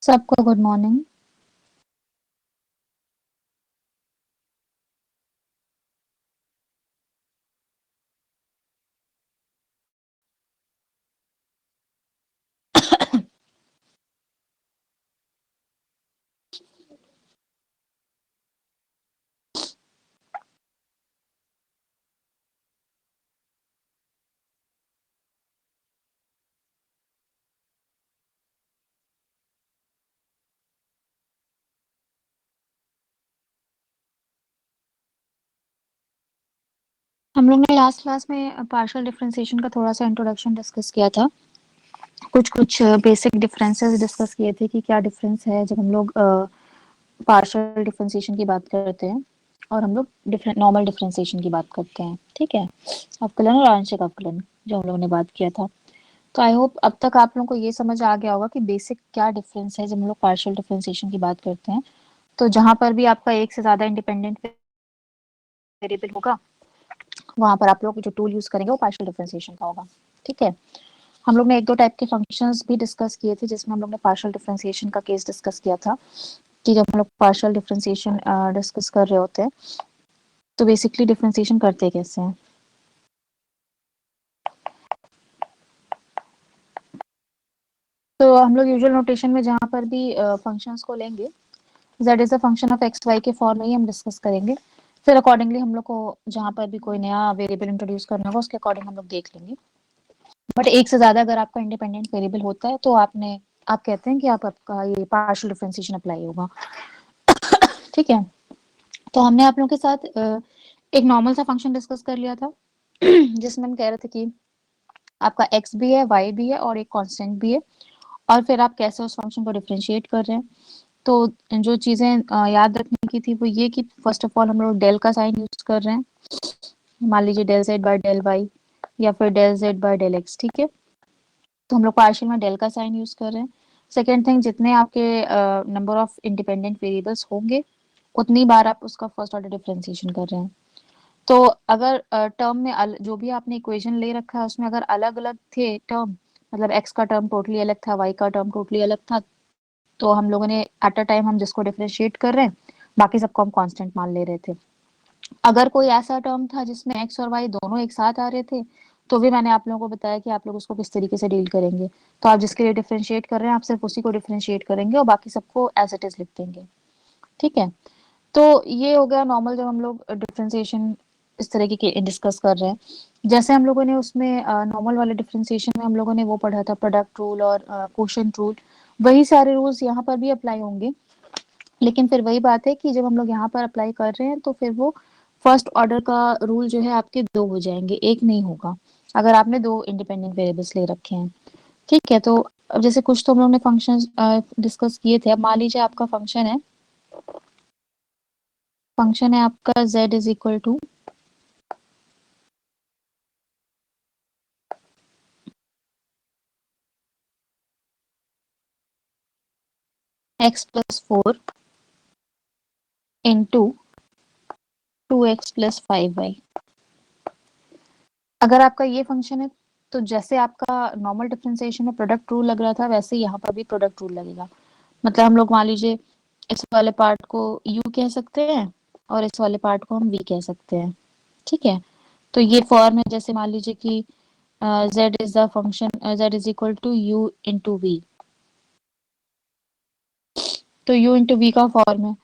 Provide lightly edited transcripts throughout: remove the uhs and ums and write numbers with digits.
सबको good morning. हम लोग ने लास्ट क्लास में पार्शियल डिफरेंशिएशन का थोड़ा सा इंट्रोडक्शन डिस्कस किया था। कुछ कुछ बेसिक डिफरेंसेस डिस्कस किए थे कि क्या डिफरेंस है जब हम लोग पार्शियल डिफरेंशिएशन की बात करते हैं और हम लोग डिफरेंट नॉर्मल डिफरेंशिएशन की बात करते हैं। ठीक है, अवकलन और आंशिक अवकलन जो हम लोगों ने बात किया था। तो आई होप अब तक आप लोगों को ये समझ आ गया होगा कि बेसिक क्या डिफरेंस है जब हम लोग पार्शियल डिफरेंशिएशन की बात करते हैं। तो जहां पर भी आपका एक से ज्यादा इंडिपेंडेंट वेरिएबल होगा वहां पर आप लोग जो टूल यूज करेंगे वो पार्शियल डिफरेंशिएशन का होगा। ठीक है, हम लोग ने एक दो टाइप के फंक्शंस भी डिस्कस किए थे जिसमें हम लोग ने पार्शियल डिफरेंशिएशन का केस डिस्कस किया था कि जब हम लोग पार्शियल डिफरेंशिएशन डिस्कस कर रहे होते हैं तो बेसिकली डिफरेंशिएशन करते कैसे हैं। तो हम लोग यूजुअल नोटेशन में जहां पर भी फंक्शंस को लेंगे z is a function of x y के फॉर्म में ही हम डिस्कस करेंगे। फिर अकॉर्डिंगली हम लोग को जहां पर भी कोई नया वेरिएबल इंट्रोड्यूस करना होगा उसके अकॉर्डिंग हम लोग देख लेंगे। बट एक से ज्यादा अगर आपका इंडिपेंडेंट वेरिएबल होता है तो आप कहते हैं कि आपका ये पार्शियल डिफरेंशिएशन अप्लाई होगा। ठीक है, तो हमने आप लोगों के साथ एक नॉर्मल सा फंक्शन डिस्कस कर लिया था जिसमें हम कह रहे थे कि आपका एक्स भी है वाई भी है और एक कांस्टेंट भी है और फिर आप कैसे उस फंक्शन को डिफरेंशिएट कर रहे हैं। तो जो चीजें याद रखने की थी वो ये कि फर्स्ट ऑफ ऑल हम लोग डेल का साइन यूज कर रहे हैं। मान लीजिए del z by del y या फिर del z by del x. ठीक है, तो हम लोग पार्शियल में डेल का साइन यूज कर रहे हैं। सेकेंड थिंग, जितने आपके नंबर ऑफ इंडिपेंडेंट वेरिएबल्स होंगे उतनी बार आप उसका फर्स्ट ऑर्डर डिफरेंशिएशन कर रहे हैं। तो अगर टर्म में जो भी आपने इक्वेशन ले रखा है उसमें अगर अलग अलग थे टर्म, मतलब एक्स का टर्म टोटली अलग था, वाई का टर्म टोटली अलग था, तो हम लोगों ने एट अ टाइम हम जिसको डिफरेंशिएट कर रहे हैं बाकी सबको हम कांस्टेंट मान ले रहे थे। अगर कोई ऐसा टर्म था जिसमें एक्स और वाई दोनों एक साथ आ रहे थे तो भी मैंने आप लोगों को बताया कि आप लोग उसको किस तरीके से डील करेंगे। तो आप जिसके लिए डिफरेंशिएट कर रहे हैं आप सिर्फ उसी को डिफरेंशिएट करेंगे और बाकी सबको एज इट इज लिख देंगे। ठीक है, तो ये हो गया नॉर्मल जब हम लोग डिफरेंशिएशन इस तरह की डिस्कस कर रहे हैं। जैसे हम लोगों ने उसमें नॉर्मल वाले डिफरेंशिएशन में हम लोगों ने वो पढ़ा था प्रोडक्ट रूल और कोशेंट रूल, वही सारे रूल्स यहाँ पर भी अप्लाई होंगे। लेकिन फिर वही बात है कि जब हम लोग यहाँ पर अप्लाई कर रहे हैं तो फिर वो फर्स्ट ऑर्डर का रूल जो है आपके दो हो जाएंगे, एक नहीं होगा अगर आपने दो इंडिपेंडेंट वेरिएबल्स ले रखे हैं। ठीक है, तो अब जैसे कुछ तो हम लोग ने फंक्शन डिस्कस किए थे। अब मान लीजिए आपका फंक्शन है आपका z is equal to x+4 into 2x+5y। अगर आपका ये फंक्शन है तो जैसे आपका नॉर्मल डिफरेंशिएशन में प्रोडक्ट रूल लग रहा था वैसे ही यहाँ पर भी प्रोडक्ट रूल लगेगा। मतलब हम लोग मान लीजिए इस वाले पार्ट को u कह सकते हैं और इस वाले पार्ट को हम v कह सकते हैं। ठीक है, तो ये फॉर्म है जैसे मान लीजिए कि z is the function z is equal to u into v। तो u इंटू v का फॉर्म है।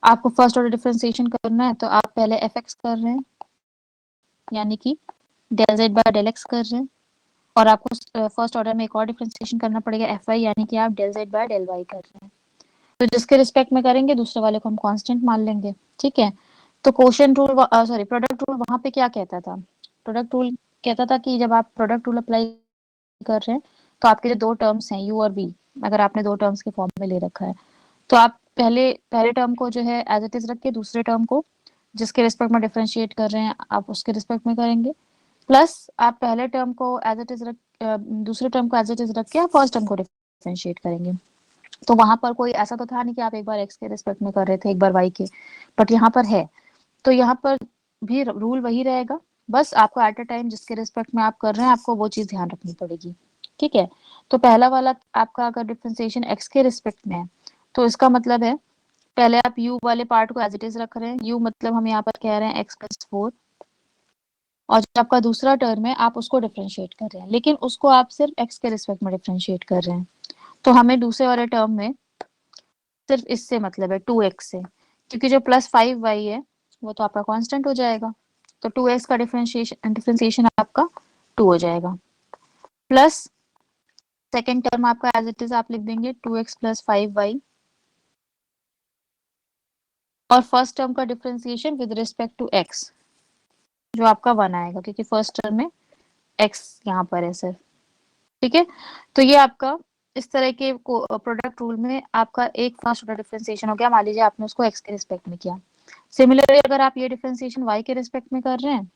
आपको फर्स्ट ऑर्डर डिफरेंशिएशन करना है तो आप पहले एफ एक्स कर रहे हैं यानी कि del z by del x कर रहे हैं और आपको फर्स्ट ऑर्डर में एक और डिफरेंशिएशन करना पड़ेगा एफ वाई यानी कि आप del z by del y कर रहे हैं। तो जिसके रिस्पेक्ट में करेंगे दूसरे वाले को हम कांस्टेंट मान लेंगे। ठीक है, तो quotient rule sorry product rule वहां पे क्या कहता था? प्रोडक्ट रूल कहता था कि जब आप प्रोडक्ट रूल अप्लाई कर रहे हैं तो आपके जो दो टर्म्स हैं u और v, अगर आपने दो टर्म्स के फॉर्म में ले रखा है तो आप पहले पहले टर्म को जो है एज इट इज रख के दूसरे टर्म को जिसके रिस्पेक्ट में डिफरेंशिएट कर रहे हैं आप उसके रिस्पेक्ट में करेंगे। प्लस आप पहले टर्म को एज इट इज दूसरे टर्म को एज इट इज रख के आप फर्स्ट टर्म को डिफरेंशिएट करेंगे। तो वहां पर कोई ऐसा तो था नहीं कि आप एक बार एक्स के रिस्पेक्ट में कर रहे थे एक बार वाई के, बट यहाँ पर है। तो यहाँ पर भी रूल वही रहेगा, बस आपको एट अ टाइम जिसके रिस्पेक्ट में आप कर रहे हैं आपको वो चीज ध्यान रखनी पड़ेगी। ठीक है, तो पहला वाला आपका अगर डिफरेंशिएशन x के रिस्पेक्ट में है तो इसका मतलब है पहले आप u वाले पार्ट को एज इट इज रख रहे हैं, u मतलब हम यहाँ पर कह रहे हैं x+4, और जो आपका दूसरा टर्म है आप उसको डिफरेंशिएट कर रहे हैं, लेकिन उसको आप सिर्फ x के रिस्पेक्ट में डिफरेंशिएट कर रहे हैं। तो हमें दूसरे वाले टर्म में सिर्फ इससे मतलब है 2x से, क्योंकि जो +5y है वो तो आपका कांस्टेंट हो जाएगा, तो 2x का डिफरेंशिएशन आपका 2 हो जाएगा, प्लस सेकेंड टर्म आपका एज इट इज आप लिख देंगे 2x + 5y, और फर्स्ट टर्म का differentiation with respect to x जो आपका 1 आएगा, क्योंकि फर्स्ट टर्म में x यहाँ पर है सर। ठीक है, तो ये आपका इस तरह के प्रोडक्ट रूल में आपका एक फर्स्ट ऑर्डर डिफरेंशिएशन हो गया। मान लीजिए आपने उसको x के रिस्पेक्ट में किया। सिमिलरली अगर आप ये डिफरेंशिएशन y के रिस्पेक्ट में कर रहे हैं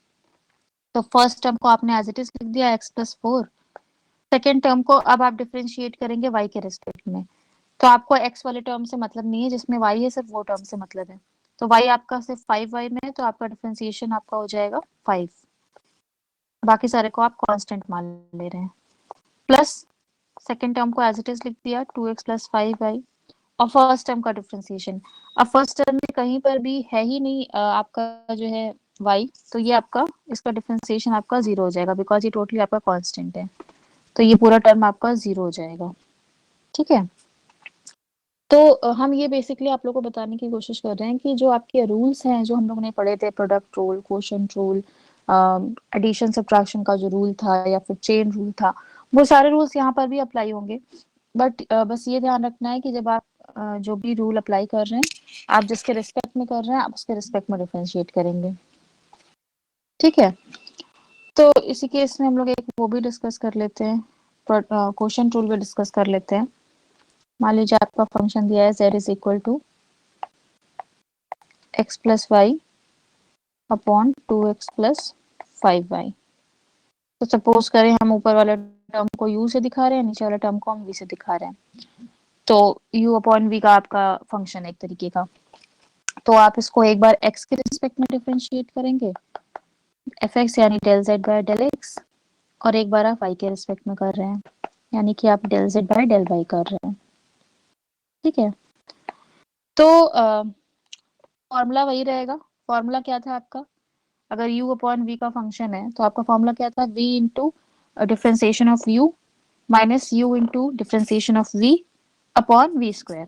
तो फर्स्ट टर्म को आपने एज इट इज लिख दिया x+4, सेकेंड टर्म को अब आप डिफरेंशिएट करेंगे y के रिस्पेक्ट में, तो आपको x वाले टर्म से मतलब नहीं है, जिसमें y है सिर्फ वो टर्म से मतलब है। तो y आपका सिर्फ 5y में है, तो आपका डिफरेंशिएशन आपका हो जाएगा 5, बाकी सारे को आप कांस्टेंट मान ले रहे हैं, प्लस सेकेंड टर्म को एज इट इज लिख दिया 2x + 5y, और फर्स्ट टर्म का डिफरेंशिएशन, अब फर्स्ट टर्म में कहीं पर भी है ही नहीं आपका जो है y, तो ये आपका इसका डिफरेंशिएशन आपका 0 हो जाएगा, बिकॉज ये टोटली आपका कांस्टेंट है, तो ये पूरा टर्म आपका 0 हो जाएगा। ठीक है, तो हम ये बेसिकली आप लोगों को बताने की कोशिश कर रहे हैं कि जो आपके रूल्स हैं जो हम लोगों ने पढ़े थे, product rule, quotient rule, addition subtraction का जो रूल था या फिर चेन रूल था, वो सारे रूल्स यहाँ पर भी अप्लाई होंगे। बट बस ये ध्यान रखना है कि जब आप जो भी रूल अप्लाई कर रहे हैं आप जिसके रिस्पेक्ट में कर रहे हैं आप उसके रिस्पेक्ट में डिफरेंशिएट करेंगे। ठीक है, तो इसी केस में हम लोग एक वो भी डिस्कस कर लेते हैं, क्वोशंट रूल भी डिस्कस कर लेते हैं। मान लीजिए आपका फंक्शन दिया है z is equal to x+y upon 2x + 5y। तो सपोज करें हम ऊपर वाले टर्म को u से दिखा रहे हैं, नीचे वाले टर्म को हम v से दिखा रहे हैं, तो u अपॉन v का आपका फंक्शन है एक तरीके का, तो आप इसको एक बार x के रिस्पेक्ट में डिफरेंशिएट करेंगे fx यानी del z by del x, और एक बार आप y के रिस्पेक्ट में कर रहे हैं यानी कि आप del z by del y कर रहे हैं। ठीक है, तो फॉर्मूला वही रहेगा। फॉर्मूला क्या था आपका, अगर u अपॉन v का फंक्शन है तो आपका फॉर्मूला क्या था, v into differentiation of u minus u into differentiation of v upon v square.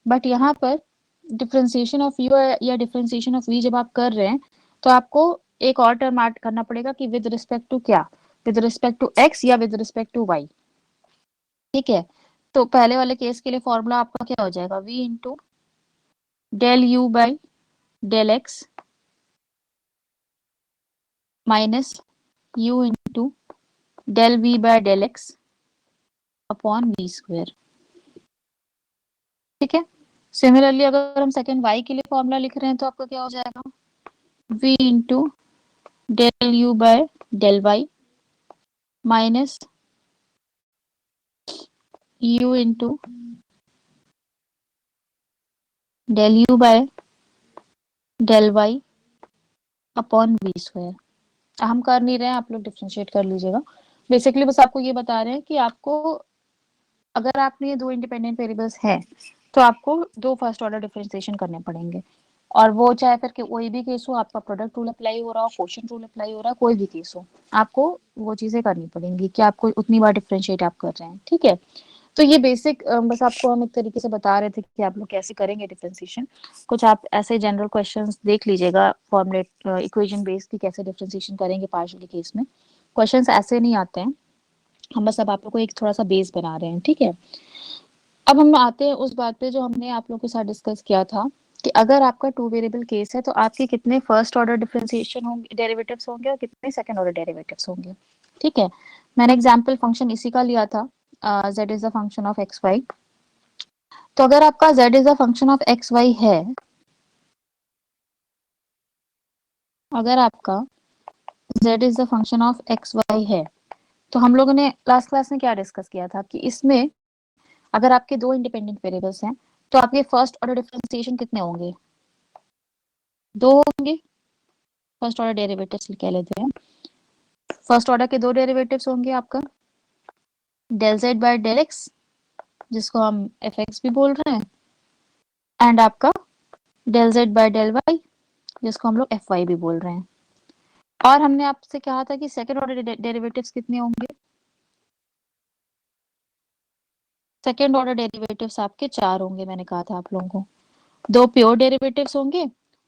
But यहाँ पर डिफरेंशिएशन ऑफ u या डिफरेंशिएशन ऑफ v जब आप कर रहे हैं तो आपको एक और टर्म ऐड करना पड़ेगा कि विद रिस्पेक्ट टू क्या, विद रिस्पेक्ट टू x या विद रिस्पेक्ट टू y। ठीक है, तो पहले वाले केस के लिए फॉर्मूला आपका क्या हो जाएगा, v into del u by del x minus u into del v by del x upon v square. ठीक है, सिमिलरली अगर हम सेकंड y के लिए फॉर्मूला लिख रहे हैं तो आपका क्या हो जाएगा, v into del u by del y minus u into del u by del y upon v square. हम कर नहीं रहे हैं, आप लोग डिफरेंशिएट कर लीजिएगा। बेसिकली बस आपको ये बता रहे हैं कि आपको अगर आपने ये दो इंडिपेंडेंट वेरिएबल्स हैं तो आपको दो फर्स्ट ऑर्डर डिफरेंशिएशन करने पड़ेंगे, और वो चाहे फिर कोई भी केस हो, आपका प्रोडक्ट रूल अप्लाई हो रहा हो, क्वोशंट रूल अप्लाई हो रहा है, कोई भी केस हो, आपको वो चीजें करनी पड़ेंगी कि आपको उतनी बार डिफरेंशिएट आप कर रहे हैं। ठीक है, तो ये बेसिक बस आपको हम एक तरीके से बता रहे थे कि आप लोग कैसे करेंगे डिफरेंशिएशन। कुछ आप ऐसे जनरल क्वेश्चंस देख लीजिएगा फॉर्मुलेट इक्वेशन बेस्ड की कैसे डिफरेंशिएशन करेंगे पार्शियल केस में। क्वेश्चंस ऐसे नहीं आते हैं, हम बस अब आप लोग को एक थोड़ा सा बेस बना रहे हैं। ठीक है, अब हम आते हैं उस बात पे जो हमने आप लोगों के साथ डिस्कस किया था कि अगर आपका टू वेरिएबल केस है तो आपके कितने फर्स्ट ऑर्डर डिफरेंशिएशन होंगे, डेरिवेटिव्स होंगे, और कितने सेकंड ऑर्डर डेरिवेटिव्स होंगे। ठीक है, मैंने एग्जांपल फंक्शन इसी का लिया था, z is a function of x Y. तो अगर आपका z is a function of x y है, अगर आपका z is a function of x y है, तो हम लोगों ने लास्ट क्लास में क्या डिस्कस किया था कि इसमें अगर आपके दो इंडिपेंडेंट वेरिएबल्स हैं तो आपके फर्स्ट ऑर्डर डिफरेंशिएशन कितने होंगे, दो होंगे। फर्स्ट ऑर्डर डेरिवेटिव्स कह लेते हैं, फर्स्ट ऑर्डर के दो डेरिवेटिव्स होंगे आपका। Del z by del x, जिसको हम एफ एक्स भी बोल रहे हैं, एंड आपका del z by del y, जिसको हम लोग एफ वाई भी बोल रहे हैं। और हमने आपसे कहा था कि सेकेंड ऑर्डर डेरिवेटिव्स कितने होंगे? सेकेंड ऑर्डर डेरिवेटिव्स आपके 4 होंगे, मैंने कहा था आप लोगों को। 2 प्योर डेरिवेटिव्स होंगे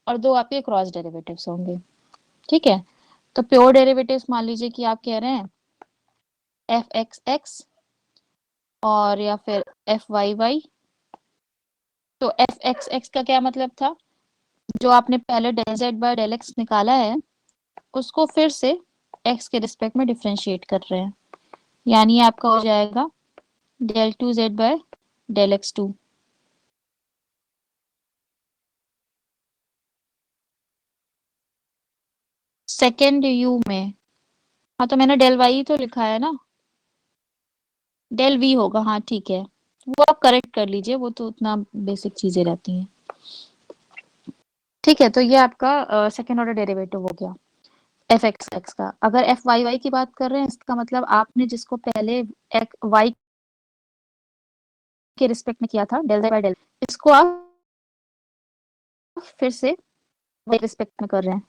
और 2 आपके क्रॉस डेरिवेटिव्स होंगे। ठीक है, तो प्योर डेरिवेटिव्स मान लीजिए कि आप कह रहे हैं एफ एक्स एक्स और या फिर एफ वाई वाई। तो एफ एक्स एक्स का क्या मतलब था? जो आपने पहले del z by del x निकाला है, उसको फिर से एक्स के रिस्पेक्ट में डिफरेंशिएट कर रहे हैं, यानी ये आपका हो जाएगा del two z by del x two. Second U में, हाँ तो मैंने डेल वाई तो लिखा है ना, डेल वी होगा, हाँ ठीक है, वो आप करेक्ट कर लीजिए, वो तो उतना बेसिक चीजें रहती हैं। ठीक है, तो ये आपका सेकेंड ऑर्डर डेरिवेटिव हो गया एफ एक्स एक्स का। अगर एफ वाई वाई की बात कर रहे हैं, इसका मतलब आपने जिसको पहले वाई के रिस्पेक्ट में किया था डेल बाय डेल, इसको आप फिर से वाई रिस्पेक्ट में कर रहे हैं,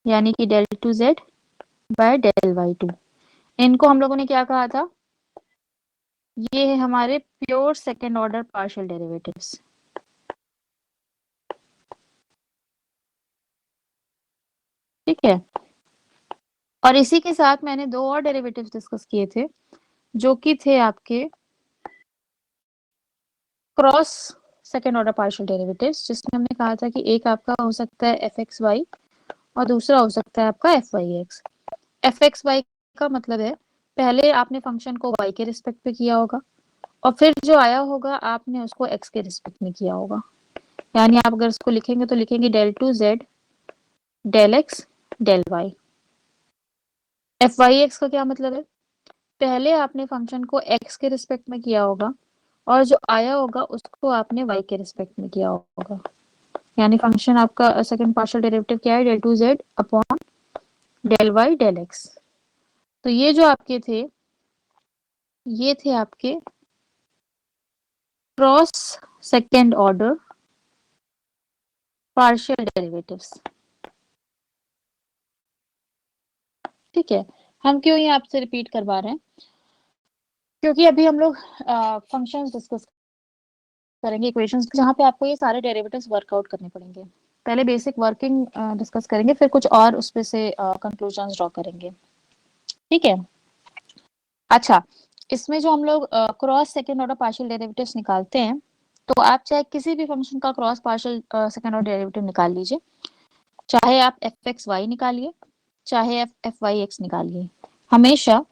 यानी कि del two z by del y two. इनको हम लोगों ने क्या कहा था? ये है हमारे pure second order partial derivatives. ठीक है, और इसी के साथ मैंने 2 और डेरिवेटिव्स डिस्कस किए थे, जो कि थे आपके cross second order partial derivatives, जिसमें हमने कहा था कि एक आपका हो सकता है एफ एक्स वाई और दूसरा हो सकता है आपका F Y x. F x Y का मतलब है पहले आपने फंक्शन को वाई के रिस्पेक्ट पे किया होगा और फिर जो आया होगा आपने उसको एक्स के रिस्पेक्ट में किया होगा, यानी आप अगर इसको लिखेंगे तो लिखेंगे del two z del x del y. F Y x का क्या मतलब है? पहले आपने फंक्शन को एक्स के रिस्पेक्ट में किया होगा और जो आया होगा उसको आपने वाई के रिस्पेक्ट में किया होगा, यानी फंक्शन आपका सेकंड पार्शियल डेरिवेटिव क्या है? Del two z upon del y del x. तो ये जो आपके थे, ये थे आपके cross second order partial derivatives. ठीक है, हम क्यों ये आपसे रिपीट करवा रहे हैं? क्योंकि अभी हम लोग फंक्शंस डिस्कस करेंगे, इक्वेशंस, जहाँ पे आपको ये सारे डेरिवेटिव्स वर्कआउट करने पड़ेंगे। पहले बेसिक वर्किंग डिस्कस करेंगे, फिर कुछ और उसपे से कंक्लूजन्स ड्रॉ करेंगे। ठीक है, अच्छा, इसमें जो हम लोग cross second order partial derivatives निकालते हैं, तो आप चाहे किसी भी फंक्शन का cross partial second order derivative निकाल लीजिए, चाहे आप एफ एक्स वाई निकालिए, चाहे एफ एफ वाई एक्स निकालिए, हमेशा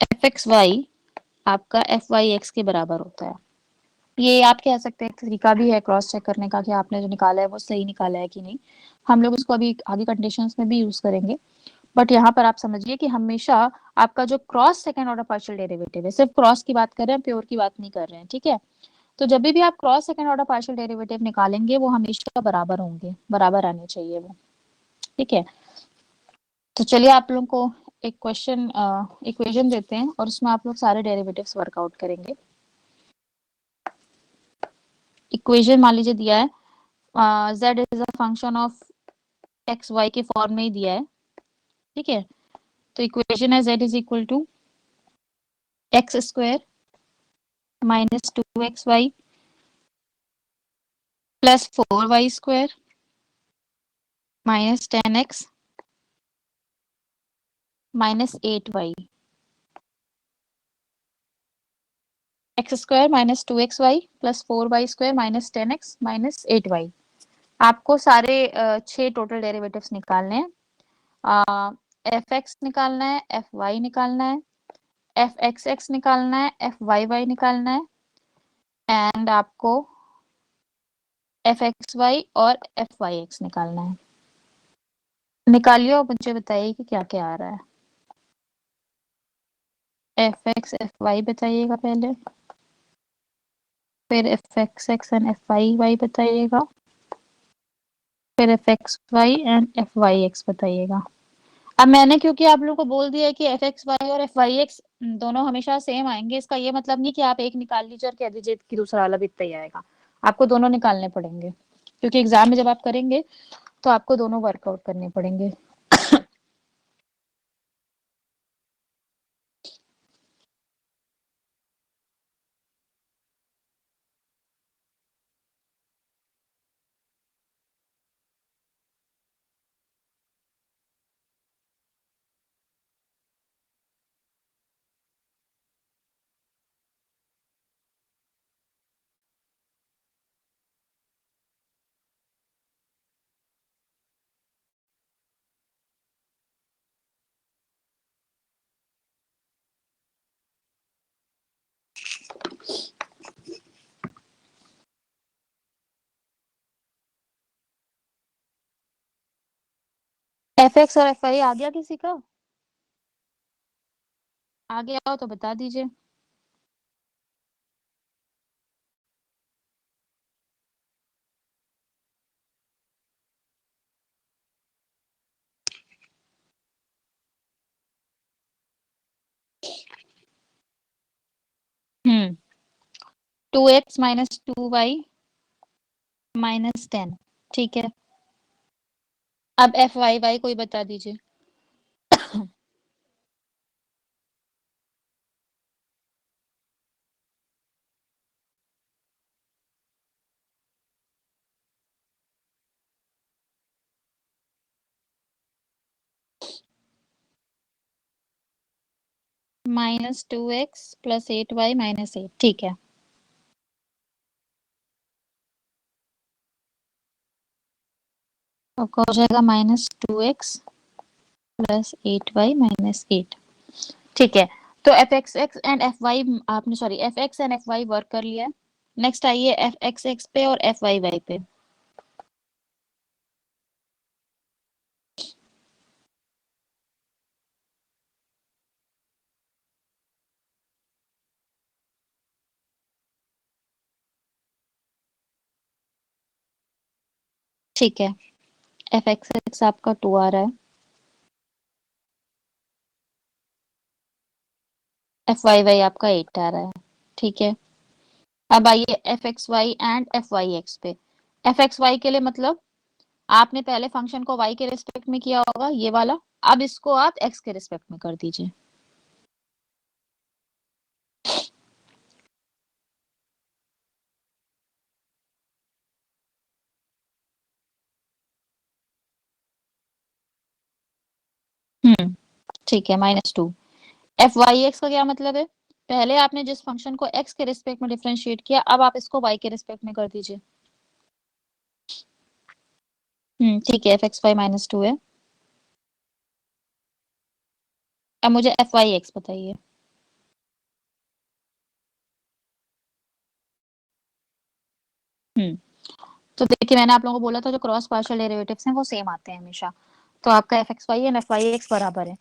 एफ एक्स वाई आपका एफ वाई एक्स के बराबर होता है। ये आप कह सकते हैं एक तरीका भी है क्रॉस चेक करने का कि आपने जो निकाला है वो सही निकाला है कि नहीं। हम लोग इसको अभी आगे कंडीशंस में भी यूज करेंगे, बट यहाँ पर आप समझिए कि हमेशा आपका जो cross second order partial derivative है, सिर्फ क्रॉस की बात कर रहे हैं, प्योर की बात नहीं कर रहे हैं। ठीक है, तो जब भी आप cross second order partial derivative निकालेंगे वो हमेशा बराबर होंगे, बराबर आने चाहिए वो। ठीक है, तो चलिए आप लोगों को एक क्वेश्चन इक्वेशन देते हैं और उसमें आप लोग सारे डेरिवेटिव्स वर्कआउट करेंगे। इक्वेशन मान लीजिए दिया है z is a function of x y के फॉर्म में ही दिया है। ठीक है, तो इक्वेशन है z is equal to x square minus two x y plus four y square minus ten x minus eight y. X square minus two x y plus four y square minus ten x minus eight y. आपको सारे 6 total derivatives निकालने हैं। F x निकालना है, F Y निकालना है, F x x निकालना है, एफ वाई वाई निकालना है, एंड आपको एफ एक्स वाई और एफ वाई एक्स निकालना है। निकालिए और मुझे बताइए कि क्या क्या आ रहा है। एफ एक्स एफ वाई बताइएगा पहले, फिर F x x and F Y y बताइएगा, फिर F x y and F Y x बताइएगा। अब मैंने क्योंकि आप लोगों को बोल दिया है कि एफ एक्स वाई और एफ वाई एक्स दोनों हमेशा सेम आएंगे, इसका ये मतलब नहीं कि आप एक निकाल लीजिए और कह दीजिए कि दूसरा वाला भी इतना ही आएगा। आपको दोनों निकालने पड़ेंगे, क्योंकि एग्जाम में जब आप करेंगे तो आपको दोनों वर्कआउट करने पड़ेंगे। एफ एक्स और एफ वाई आ गया किसी का? आगे आओ तो बता दीजिए। 2x minus 2y minus 10। ठीक है, अब एफ वाई वाई कोई बता दीजिए। -2x + 8y - 8। ठीक है, तो हो जाएगा -2x + 8y - 8। ठीक है, तो F x x and F Y आपने, sorry, F X and F Y work कर लिया है। नेक्स्ट आइए एफ एक्स एक्स पे और एफ वाई वाई पे। ठीक है, एफ एक्स एक्स आपका 2 आ रहा है, एफ वाई वाई आपका 8 आ रहा है। ठीक है, अब आइए F x y and F Y x पे। एफ एक्स वाई के लिए मतलब आपने पहले फंक्शन को y के रिस्पेक्ट में किया होगा, ये वाला। अब इसको आप x के रिस्पेक्ट में कर दीजिए। ठीक है, -2। एफ वाई एक्स का क्या मतलब है? पहले आपने जिस फंक्शन को x के रिस्पेक्ट में डिफरेंशिएट किया, अब आप इसको y के रिस्पेक्ट में कर दीजिए। ठीक है, एफ एक्स वाई -2 है। अब मुझे एफ वाई एक्स बताइए। हम्म तो देखिए, मैंने आप लोगों को बोला था जो क्रॉस पार्शियल डेरिवेटिव्स हैं वो सेम आते हैं हमेशा। तो आपका F x y and F Y x बराबर है।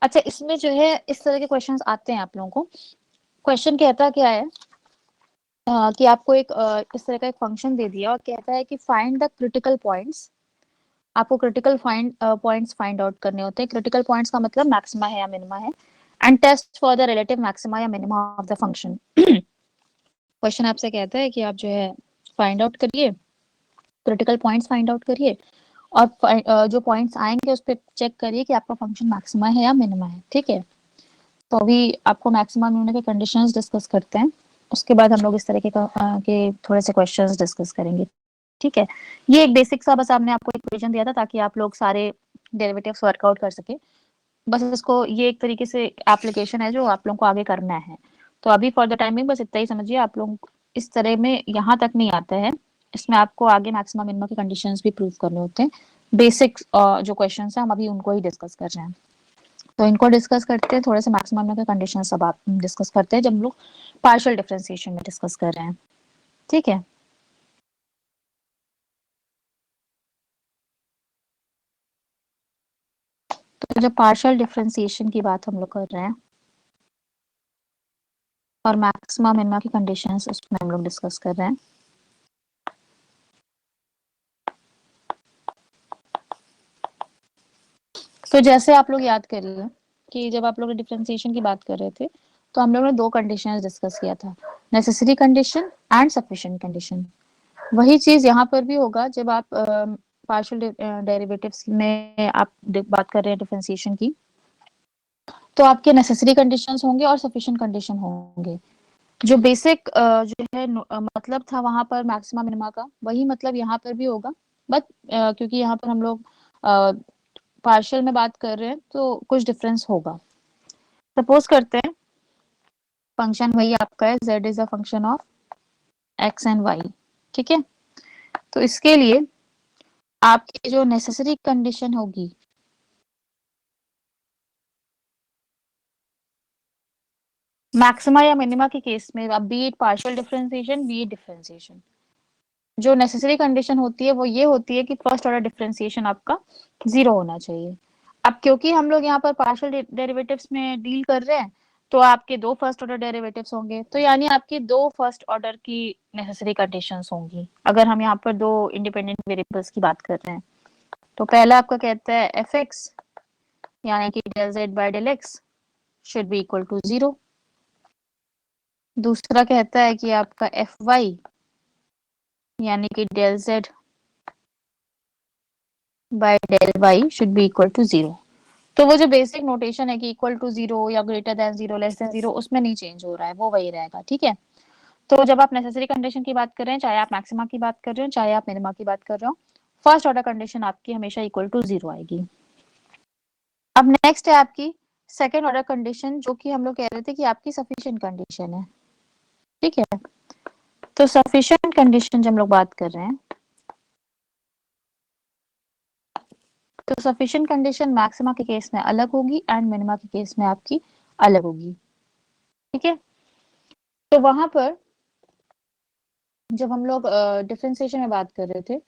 अच्छा, इसमें जो है इस तरह के क्वेश्चंस आते हैं आप लोगों को। क्वेश्चन कहता क्या है, कि आपको एक इस तरह का एक फंक्शन दे दिया और कहता है कि फाइंड द क्रिटिकल पॉइंट्स। आपको critical find points find out करने होते हैं। क्रिटिकल पॉइंट्स का मतलब मैक्सिमा है या मिनिमा है। And test for the relative maxima या minima of the function. Question आपसे कहता है कि आप जो है फाइंड आउट करिए, क्रिटिकल पॉइंट्स फाइंड आउट करिए, और जो पॉइंट्स आएंगे उस पर चेक करिए कि आपका फंक्शन मैक्सिमा है या मिनिमा है। ठीक है, तो अभी आपको मैक्सिमा मिनिमा के कंडीशंस डिस्कस करते हैं। उसके बाद हम लोग इस तरह के थोड़े से क्वेश्चंस डिस्कस करेंगे। ठीक है, ये एक बेसिक सा बस आपने आपको इक्वेशन दिया था ताकि आप लोग सारे डेरिवेटिव्स वर्कआउट कर सके। बस इसको, ये एक तरीके से एप्लीकेशन है जो आप लोगों को आगे करना है। तो अभी फॉर द टाइमिंग बस इतना ही समझिए। आप लोग इस तरह में यहाँ तक नहीं आता है, इसमें आपको आगे मैक्सिमम मिनिमम के कंडीशंस भी प्रूव करने होते हैं। बेसिक जो क्वेश्चंस हैं हम अभी उनको ही डिस्कस कर रहे हैं। तो इनको डिस्कस करते हैं, थोड़े से मैक्सिमम के कंडीशन सब आप डिस्कस करते हैं जब हम लोग पार्शियल डिफरेंशिएशन में डिस्कस कर रहे हैं। ठीक है, तो जब पार्शियल डिफरेंशिएशन की बात हम लोग कर रहे हैं और मैक्सिमम मिनिमा की कंडीशंस उसमें हम लोग डिस्कस कर रहे हैं। तो जैसे आप लोग याद करिए कि जब आप लोग डिफरेंशिएशन की बात कर रहे थे तो हम लोगों ने दो कंडीशंस डिस्कस किया था, necessary condition and sufficient condition. वही चीज यहाँ पर भी होगा जब आप पार्शियल डेरिवेटिव्स में आप बात कर रहे हैं डिफरेंशिएशन की, तो आपके नेसेसरी कंडीशंस होंगे और सफिशिएंट कंडीशन होंगे। जो बेसिक जो है मतलब था वहां पर मैक्सिमा मिनिमा का, वही मतलब यहाँ पर भी होगा। बट क्योंकि यहाँ पर हम लोग पार्शियल में बात कर रहे हैं तो कुछ डिफरेंस होगा। सपोज करते हैं फंक्शन वही आपका है, z is a function of x and y। ठीक है, तो इसके लिए आपकी जो नेसेसरी कंडीशन होगी, मैक्सिमा या मिनिमा के केस में, अब B it partial differentiation B it differentiation, जो नेसेसरी कंडीशन होती है वो ये होती है कि फर्स्ट ऑर्डर डिफरेंशिएशन आपका जीरो होना चाहिए। अब क्योंकि हम लोग यहाँ पर पार्शियल डेरिवेटिव्स में डील कर रहे हैं तो आपके दो फर्स्ट ऑर्डर डेरिवेटिव्स होंगे, तो यानी आपकी दो फर्स्ट ऑर्डर की नेसेसरी कंडीशंस होंगी अगर हम यहाँ पर दो इंडिपेंडेंट वेरिएबल्स की बात कर रहे हैं। तो पहला आपका कहता है एफ एक्स यानी कि del z by del x should be equal to zero. दूसरा कहता है कि आपका एफ वाई यानी कि del z by del y should be equal to zero. तो वो जो बेसिक नोटेशन है कि इक्वल टू जीरो या greater than zero less than zero, उसमें नहीं चेंज हो रहा है, वो वही रहेगा। ठीक है, तो जब आप नेसेसरी कंडीशन की बात कर रहे हैं, चाहे आप मैक्सिमा की बात कर रहे हो चाहे आप मिनिमा की बात कर रहे हो, फर्स्ट ऑर्डर कंडीशन आपकी हमेशा इक्वल टू जीरो आएगी। अब नेक्स्ट है आपकी सेकेंड ऑर्डर कंडीशन, जो कि हम लोग कह रहे थे कि आपकी सफिशिएंट कंडीशन है। ठीक है, तो सफिशिएंट कंडीशन जब हम लोग बात कर रहे हैं तो सफिशिएंट कंडीशन मैक्सिमा के केस में अलग होगी एंड मिनिमा के केस में आपकी अलग होगी। ठीक है, तो वहां पर जब हम लोग डिफरेंशिएशन में बात कर रहे थे,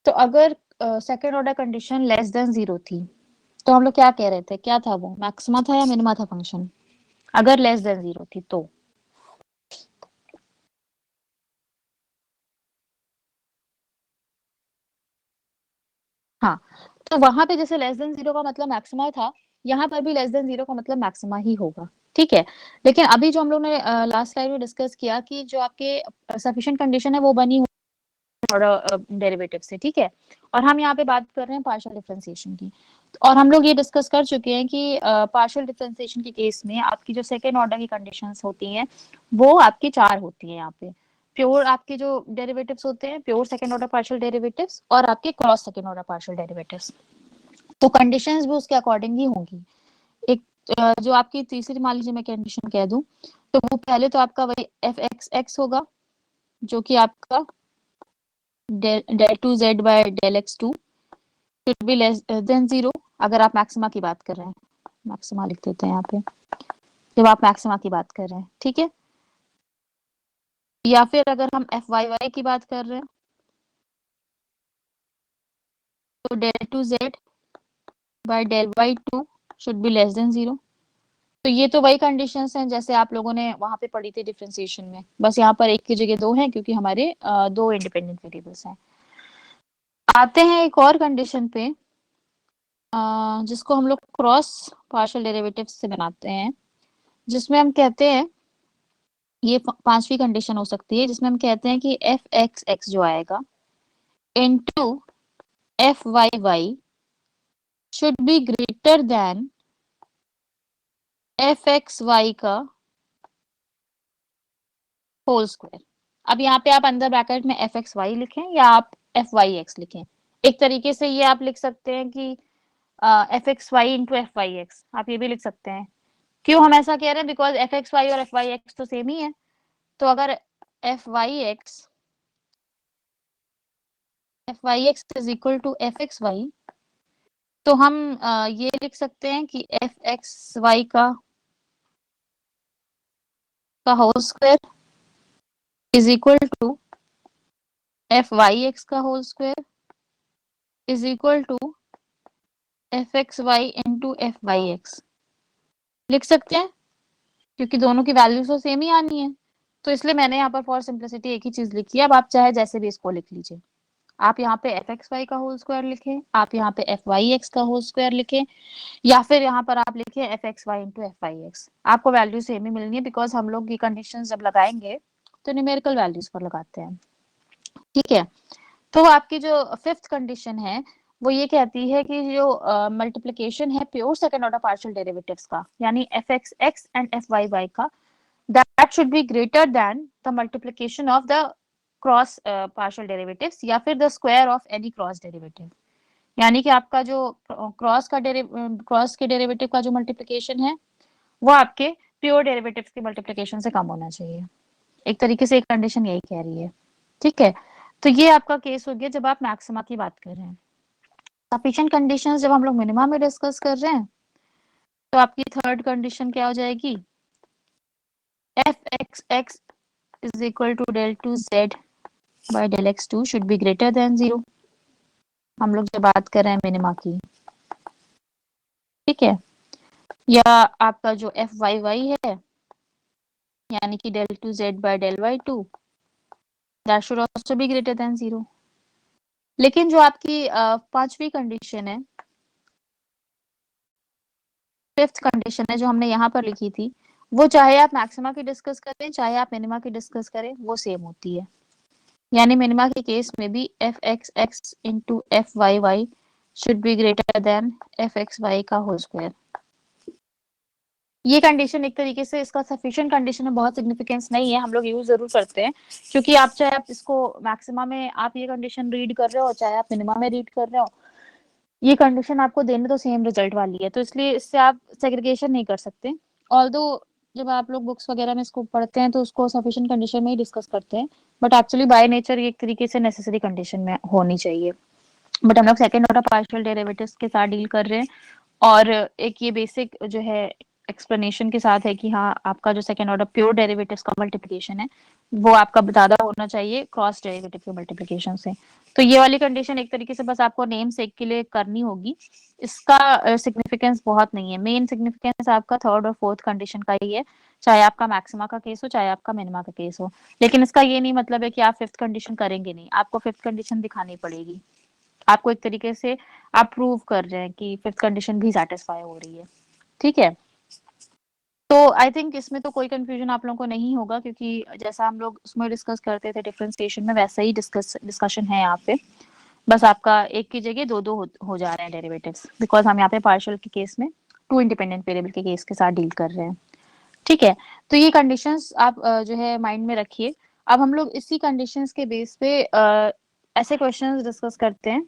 तो अगर second order condition less than zero थी तो हम लोग क्या कह रहे थे, क्या था वो, मैक्सिमा था या मिनिमा था फंक्शन, अगर लेस देन जीरो थी तो। हाँ, तो वहां पे जैसे लेस देन जीरो का मतलब मैक्सिमा था, यहाँ पर भी लेस देन जीरो का मतलब मैक्सिमा ही होगा। ठीक है, लेकिन अभी जो हम लोग ने लास्ट स्लाइड में डिस्कस किया कि जो आपके सफिशिएंट कंडीशन है वो बनी डेरिवेटिव से। ठीक है, और हम यहाँ पे बात कर रहे हैं पार्शियल डिफरेंशिएशन की। और हम लोग ये डिस्कस कर चुके हैं कि पार्शियल डिफरेंशिएशन के केस में आपकी जो सेकेंड ऑर्डर की कंडीशंस होती हैं वो आपकी चार होती हैं। यहाँ पे प्योर आपके जो डेरिवेटिव्स होते हैं, pure second order partial derivatives और आपके cross second order partial derivatives, तो कंडीशंस भी उसके अकॉर्डिंग ही होंगी। एक जो आपकी तीसरी मान लीजिए मैं कंडीशन कह दूं, तो वो पहले तो आपका वही एफ एक्स एक्स होगा जो कि आपका del two z by del x two should be less than zero, अगर आप मैक्सिमा की बात कर रहे हैं। मैक्सिमा लिख देते हैं यहाँ पे जब आप मैक्सिमा की बात कर रहे हैं। ठीक है, या फिर अगर हम एफ वाई वाई की बात कर रहे हैं तो del two z by del y two should be less than zero. तो ये तो वही कंडीशंस हैं जैसे आप लोगों ने वहां पे पढ़ी थी डिफरेंशिएशन में, बस यहाँ पर एक की जगह दो हैं क्योंकि हमारे दो इंडिपेंडेंट वेरिएबल्स हैं। आते हैं एक और कंडीशन पे जिसको हम लोग क्रॉस पार्शियल डेरिवेटिव से बनाते हैं, जिसमें हम कहते हैं ये पांचवी कंडीशन हो सकती है, जिसमें हम कहते हैं कि एफ एक्स एक्स जो आएगा into f Y y should be greater than f x Y का होल स्क्वायर। अब यहाँ पे आप अंदर ब्रैकेट में एफ एक्स वाई लिखें या आप एफ वाई एक्स लिखें, एक तरीके से ये आप लिख सकते हैं कि F x Y into F Y x, आप ये भी लिख सकते हैं। क्यों हम ऐसा कह रहे हैं, बिकॉज एफ एक्स वाई और एफ वाई एक्स तो सेम ही है। तो अगर F Y X is equal to F x Y, तो हम ये लिख सकते हैं कि एफ एक्स वाई का whole square is equal to F Y x का whole square is equal to F x Y into F Y X लिख सकते हैं, क्योंकि दोनों की वैल्यूज तो सेम ही आनी है। तो इसलिए मैंने यहाँ पर फॉर सिंप्लिसिटी एक ही चीज लिखी है, अब आप चाहे जैसे भी इसको लिख लीजिए। आप यहाँ पे एफ एक्स वाई का होल स्क्वायर लिखें, आप यहाँ पे एफ वाई एक्स का होल स्क्वायर लिखें, या फिर यहाँ पर आप लिखें f x Y into F Y x. आपको वैल्यू सेम ही मिलनी है, बिकॉज हम लोग ये कंडीशन जब लगाएंगे तो न्यूमेरिकल वैल्यूज पर लगाते हैं। ठीक है, तो आपकी जो फिफ्थ कंडीशन है वो ये कहती है कि जो मल्टीप्लिकेशन है pure second order partial derivatives का, यानी F x x and F Y Y का, that should be greater than the multiplication of the cross partial derivatives या फिर the square of any cross derivative. यानी कि आपका जो क्रॉस के डेरिवेटिव का जो मल्टीप्लिकेशन है वो आपके प्योर डेरिवेटिव्स के मल्टीप्लिकेशन से कम होना चाहिए। एक तरीके से एक कंडीशन यही कह रही है। ठीक है, तो ये आपका केस हो गया जब आप मैक्सिमा की बात कर रहे हैं। सफिशिएंट कंडीशंस जब हम लोग मिनिमा में डिस्कस कर रहे हैं तो आपकी थर्ड कंडीशन क्या हो जाएगी, f x x is equal to del two z by del x two should be greater than 0। हम लोग जब बात कर रहे हैं मिनिमा की, ठीक है, या आपका जो एफ वाई वाई है यानी कि del two z by del y two, that should also be greater than 0। लेकिन जो आपकी पांचवी कंडीशन है, फिफ्थ कंडीशन है जो हमने यहाँ पर लिखी थी, वो चाहे आप मैक्सिमा की डिस्कस करें चाहे आप मिनिमा की डिस्कस करें वो सेम होती है। यानी मिनिमा के केस में भी f x x into F Y y should be greater than f x Y का होल स्क्वायर। ये कंडीशन एक तरीके से इसका सफिशिएंट कंडीशन में बहुत सिग्निफिकेंस नहीं है, हम लोग यूज जरूर करते हैं, क्योंकि आप चाहे आप इसको मैक्सिमा में आप ये कंडीशन रीड कर रहे हो चाहे आप मिनिमा में रीड कर रहे हो, ये कंडीशन आपको देने तो सेम रिजल्ट वाली है, तो इसलिए इससे आप सेग्रीगेशन नहीं कर सकते। ऑल्दो जब आप लोग बुक्स वगैरह में इसको पढ़ते हैं तो उसको सफिशिएंट कंडीशन में ही डिस्कस करते हैं, बट एक्चुअली बाय नेचर ये एक तरीके से नेसेसरी कंडीशन में होनी चाहिए। बट हम लोग सेकंड ऑर्डर पार्शियल डेरिवेटिव्स के साथ डील कर रहे हैं, और एक ये बेसिक जो है एक्सप्लेनेशन के साथ है कि हाँ आपका जो सेकंड ऑर्डर प्योर डेरिवेटिव्स का मल्टीप्लिकेशन है वो आपका ज्यादा होना चाहिए क्रॉस डेरिवेटिव के मल्टीप्लिकेशन से। तो ये वाली कंडीशन एक तरीके से बस आपको नेम सेक के लिए करनी होगी, इसका सिग्निफिकेंस बहुत नहीं है। मेन सिग्निफिकेंस आपका थर्ड और फोर्थ कंडीशन का ही है, चाहे आपका मैक्सिमा का केस हो चाहे आपका मिनिमा का केस हो। लेकिन इसका ये नहीं मतलब है कि आप फिफ्थ कंडीशन करेंगे नहीं, आपको फिफ्थ कंडीशन दिखानी पड़ेगी। आपको एक तरीके से आप प्रूव कर रहे हैं कि फिफ्थ कंडीशन भी सेटिस्फाई हो रही है। ठीक है, तो आई थिंक इसमें तो कोई कंफ्यूजन आप लोगों को नहीं होगा, क्योंकि जैसा हम लोग उसमें डिस्कस करते थे डिफरेंशिएशन में वैसा ही डिस्कशन है यहाँ पे। बस आपका एक की जगह दो दो हो जा रहे हैं डेरिवेटिव्स, बिकॉज हम यहाँ पे पार्शियल के केस में टू इंडिपेंडेंट वेरिएबल के केस के साथ डील कर रहे हैं। ठीक है, तो ये कंडीशंस आप जो है माइंड में रखिए। अब हम लोग इसी कंडीशंस के बेस पे ऐसे क्वेश्चंस डिस्कस करते हैं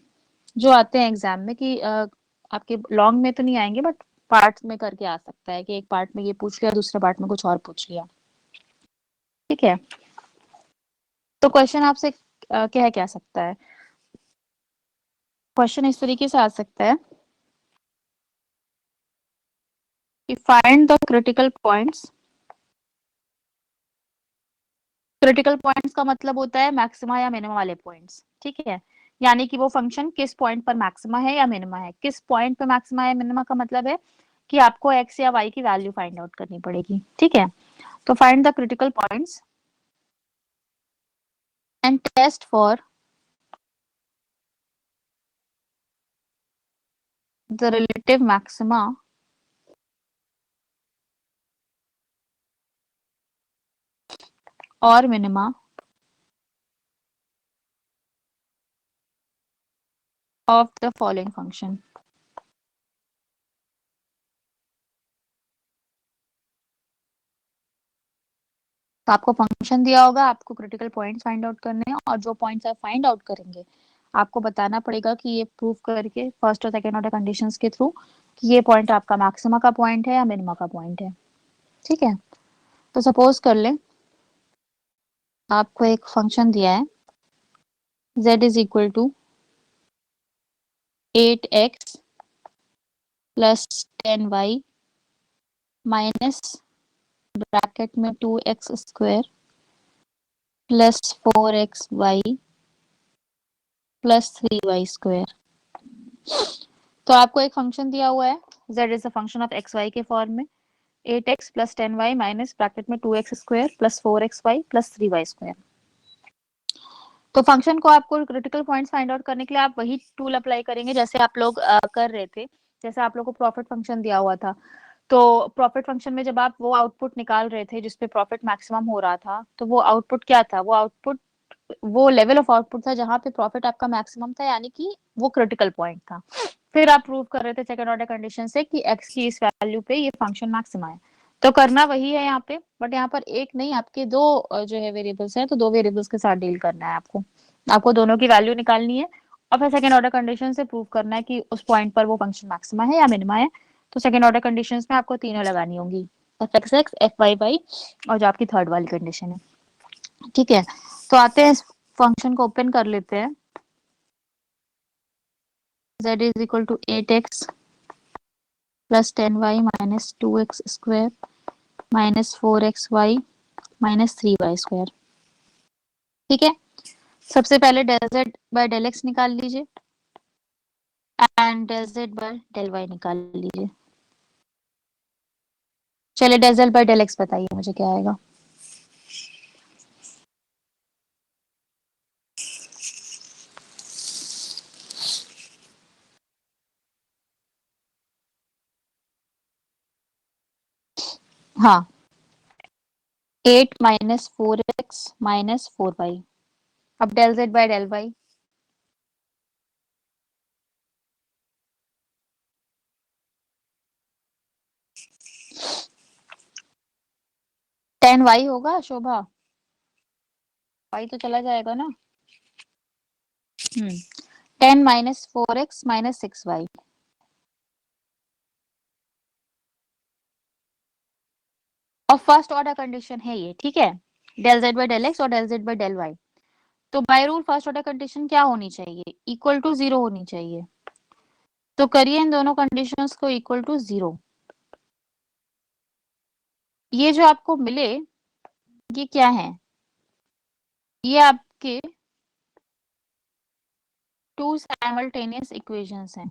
जो आते हैं एग्जाम में, कि आपके लॉन्ग में तो नहीं आएंगे बट पार्ट में करके आ सकता है कि एक पार्ट में ये पूछ लिया दूसरे पार्ट में कुछ और पूछ लिया। ठीक है, तो क्वेश्चन आपसे क्या क्या सकता है, क्वेश्चन इस तरीके से आ सकता है कि find the critical points. Critical points का मतलब होता है मैक्सिमा या मिनिमा वाले पॉइंट्स। ठीक है, यानी कि वो फंक्शन किस पॉइंट पर मैक्सिमा है या मिनिमा है, किस पॉइंट पर मैक्सिमा या मिनिमा का मतलब है कि आपको एक्स या वाई की वैल्यू फाइंड आउट करनी पड़ेगी। ठीक है, तो find the critical points and test for the relative maxima or minima of the following function। तो आपको फंक्शन दिया होगा, आपको क्रिटिकल पॉइंट्स फाइंड आउट करने हैं, और जो पॉइंट्स आप फाइंड आउट करेंगे आपको बताना पड़ेगा कि ये प्रूव करके फर्स्ट और सेकंड ऑर्डर कंडीशंस के थ्रू कि ये पॉइंट आपका मैक्सिमा का पॉइंट है या मिनिमा का पॉइंट है। ठीक है, तो सपोज कर ले आपको एक फंक्शन दिया है z is equal to 8x plus 10y minus bracket में 2x square plus 4xy plus 3y square. तो आपको एक फंक्शन दिया हुआ है z is a function of x y के फॉर्म में, 8x plus 10y minus bracket में 2x square plus 4xy plus 3y square. तो फंक्शन को आपको क्रिटिकल पॉइंट्स फाइंड आउट करने के लिए आप वही टूल अप्लाई करेंगे जैसे आप लोग कर रहे थे। जैसे आप लोग को प्रॉफिट फंक्शन दिया हुआ था, तो प्रॉफिट फंक्शन में जब आप वो आउटपुट निकाल रहे थे जिसपे प्रॉफिट मैक्सिमम हो रहा था, तो वो आउटपुट क्या था? वो आउटपुट वो लेवल ऑफ आउटपुट था जहां पे प्रॉफिट आपका मैक्सिमम था, यानी कि वो क्रिटिकल पॉइंट था। फिर आप प्रूव कर रहे थे सेकंड ऑर्डर कंडीशन से कि एक्स की इस वैल्यू पे ये फंक्शन मैक्सिमा है। तो करना वही है यहाँ पे, बट यहाँ पर एक नहीं, आपके दो जो है वेरिएबल्स हैं, तो दो वेरिएबल्स के साथ डील करना है आपको। आपको दोनों की वैल्यू निकालनी है और फिर सेकंड ऑर्डर कंडीशन से प्रूव करना है कि उस पॉइंट पर वो फंक्शन मैक्सिमा है या मिनिमा है। तो सेकंड ऑर्डर कंडीशंस में आपको तीनों लगानी होंगी, f x x, f Y y, और जो आपकी थर्ड वाली कंडीशन है। ठीक है, तो आते हैं इस फंक्शन को ओपन कर लेते हैं। z is equal to 8x plus 10y minus 2x square minus 4xy minus 3y square. ठीक है, सबसे पहले del z by del x निकाल लीजिए and del z by del y निकाल लीजिए। चलिए del z by del x बताइए मुझे क्या आएगा। हाँ, 8 माइनस 4x माइनस 4y। अब del z by del y। 10y होगा शोभा, y तो चला जाएगा ना। 10 माइनस 4x माइनस 6y। और फर्स्ट ऑर्डर कंडीशन है ये, ठीक है, del z by del x और del z by del y। तो by rule first order condition क्या होनी चाहिए? इक्वल टू जीरो होनी चाहिए। तो करिए इन दोनों कंडीशंस को इक्वल टू जीरो। ये जो आपको मिले ये क्या है? ये आपके टू साइमल्टेनियस इक्वेशंस हैं।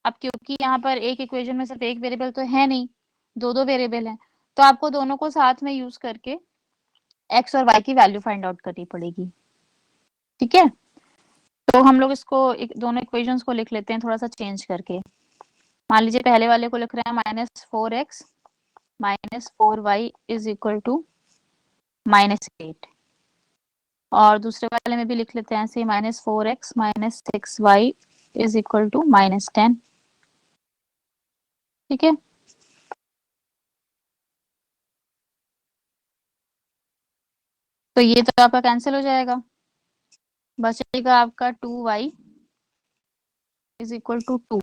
अब क्योंकि यहाँ पर एक इक्वेशन में सिर्फ एक वेरिएबल तो है नहीं, दो दो वेरिएबल हैं, तो आपको दोनों को साथ में यूज करके एक्स और वाई की वैल्यू फाइंड आउट करनी पड़ेगी। ठीक है, तो हम लोग इसको दोनों इक्वेशंस को लिख लेते हैं थोड़ा सा चेंज करके। मान लीजिए पहले वाले को लिख रहे हैं -4x minus 4y is equal to -8, और दूसरे वाले में भी लिख लेते हैं ऐसे, -4x minus 6y is equal to -10। ठीक है, तो ये तो आपका कैंसिल हो जाएगा, बचेगा आपका 2y इज इक्वल टू 2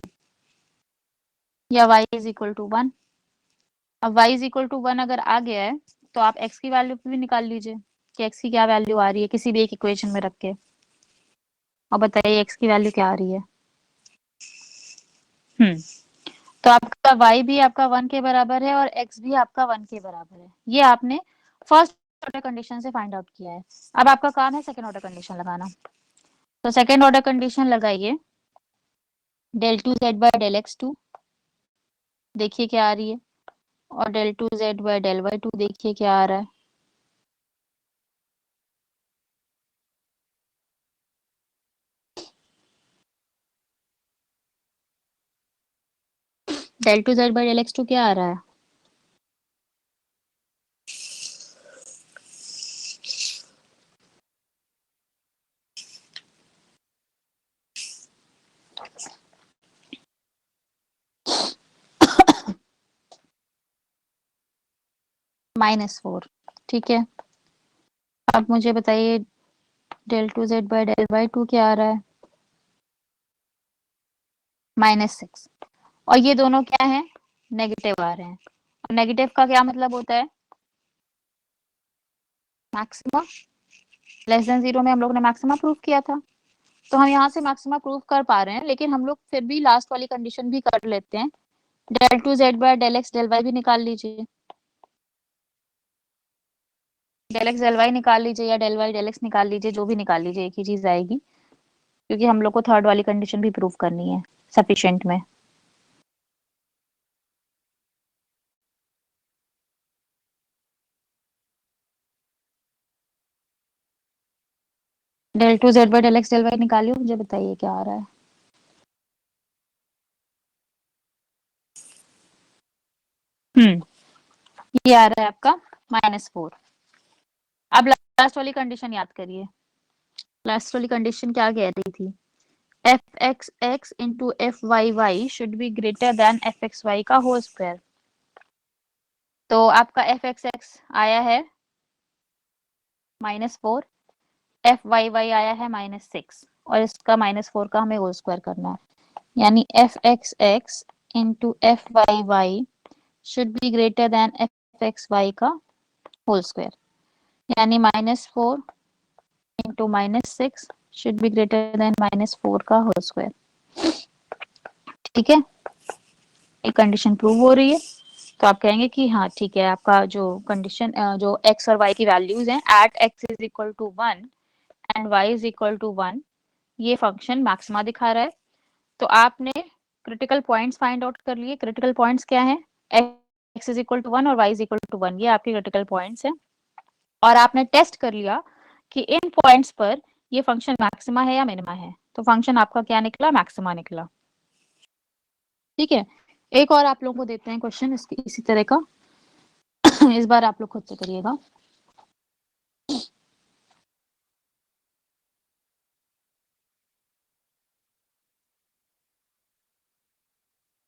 या y इज इक्वल टू 1। अब y इज इक्वल टू 1 अगर आ गया है तो आप x की वैल्यू भी निकाल लीजिए कि x की क्या वैल्यू आ रही है किसी भी एक इक्वेशन में रख के, और बताइए x की वैल्यू क्या आ रही है। हम्म तो आपका y भी आपका 1 के बराबर है और x भी आपका 1 के बराबर है। ये आपने फर्स्ट ऑर्डर कंडीशन से फाइंड आउट किया है। अब आपका काम है सेकंड ऑर्डर कंडीशन लगाना। तो सेकंड ऑर्डर कंडीशन लगाइए, del two z by del x two, देखिए क्या आ रही है, और del two z by del y two, देखिए क्या आ रहा है। Del two z by del x two क्या आ रहा है? -4। ठीक है, अब मुझे बताइए del two z by del y two क्या आ रहा है? -6। और ये दोनों क्या है? नेगेटिव आ रहे हैं। और नेगेटिव का क्या मतलब होता है? मैक्सिमा। लेस देन जीरो में हम लोग ने मैक्सिमा प्रूव किया था, तो हम यहाँ से मैक्सिमा प्रूव कर पा रहे हैं, लेकिन हम लोग फिर भी लास्ट वाली कंडीशन भी कर लेते हैं। Del two z by del x del y भी निकाल लीजिए, डेल एक्स डेल वाई निकाल लीजिए या डेल वाई डेल एक्स निकाल लीजिए, जो भी निकाल लीजिए एक ही चीज आएगी, क्योंकि हम लोग को थर्ड वाली कंडीशन भी प्रूव करनी है सफिशिएंट में। Del two z by del x del y निकालिए, मुझे बताइए क्या आ रहा है। ये आ रहा है आपका -4। अब लास्ट वाली कंडीशन याद करिए। लास्ट वाली कंडीशन क्या कह रही थी? F x x into F Y y should be greater than f x Y का होल स्क्वायर। तो आपका एफ एक्स एक्स आया है -4, एफ वाई वाई आया है -6, और इसका -4 का हमें होल स्क्वायर करना है। यानी F x x into F Y y should be greater than f x Y का होल स्क्वायर। यानी -4 into -6 should be greater than -4 का होल स्क्वायर। ठीक है, एक कंडीशन प्रूव हो रही है। तो आप कहेंगे कि हाँ ठीक है, आपका जो कंडीशन जो एक्स और वाई की वैल्यूज हैं at x is equal to 1 and y is equal to 1, ये फंक्शन मैक्सिमा दिखा रहा है। तो आपने क्रिटिकल पॉइंट्स फाइंड आउट कर लिए। क्रिटिकल पॉइंट्स क्या है? एक्स इज इक्वल टू 1 और वाई इज इक्वल टू 1, ये आपके क्रिटिकल पॉइंट्स हैं। और आपने टेस्ट कर लिया कि इन पॉइंट्स पर ये फंक्शन मैक्सिमा है या मिनिमा है। तो फंक्शन आपका क्या निकला? मैक्सिमा निकला। ठीक है, एक और आप लोगों को देते हैं क्वेश्चन इसकी इसी तरह का। इस बार आप लोग खुद से करिएगा।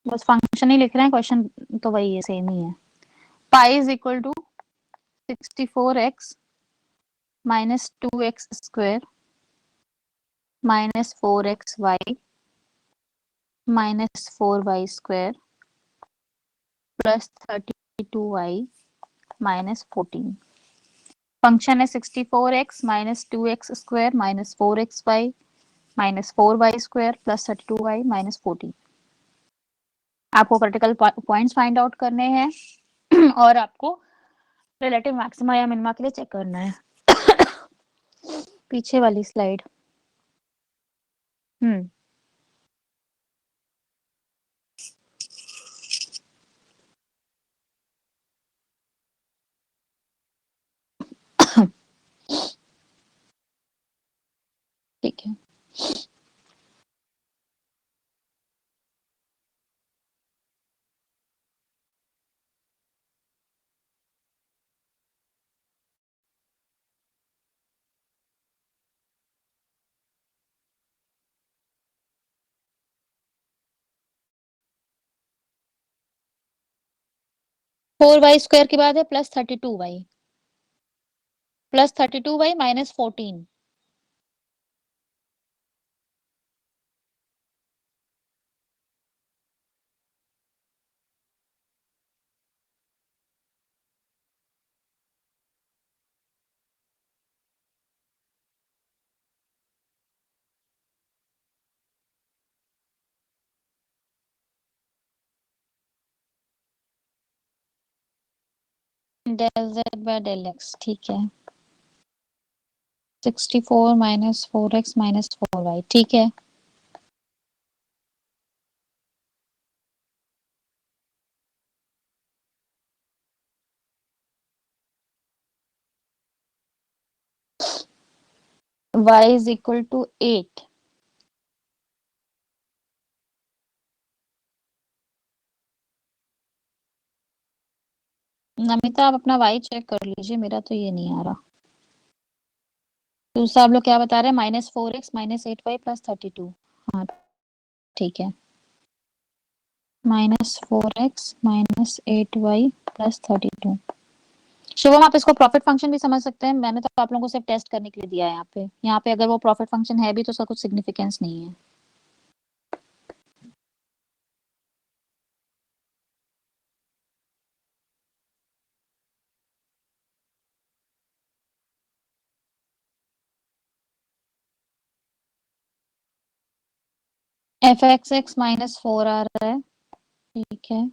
बस फंक्शन ही लिख रहे हैं, क्वेश्चन तो वही है, सेम ही है। Pi is equal to 64x minus 2x square minus 4xy minus 4y square plus 32y minus 14। Function है 64x minus 2x square minus 4xy minus 4y square plus 32y minus 14। आपको critical points find out करने हैं और आपको relative maxima या minima के लिए check करना है। पीछे वाली स्लाइड। हम्म ठीक है, 4y स्क्वायर के बाद है plus 32y minus 14। Del z by del x, ठीक है। 64 माइनस 4x माइनस 4y, ठीक है। y is equal to 8। Namita, आप अपना y चेक कर लीजिए, मेरा तो ये नहीं आ रहा। दूसरा आप लोग क्या बता रहे हैं? -4x minus 8y plus 32। हाँ ठीक है, -4x minus 8y plus 32। Shubham, आप इसको प्रॉफिट फंक्शन भी समझ सकते हैं। मैंने तो आप लोगों को सिर्फ टेस्ट करने के लिए दिया है। यहाँ पे अगर वो प्रॉफिट फंक्शन है भी तो उसका कुछ सिग्निफिकेंस नहीं है। एफ एक्स एक्स -4 आ रहा है, ठीक है।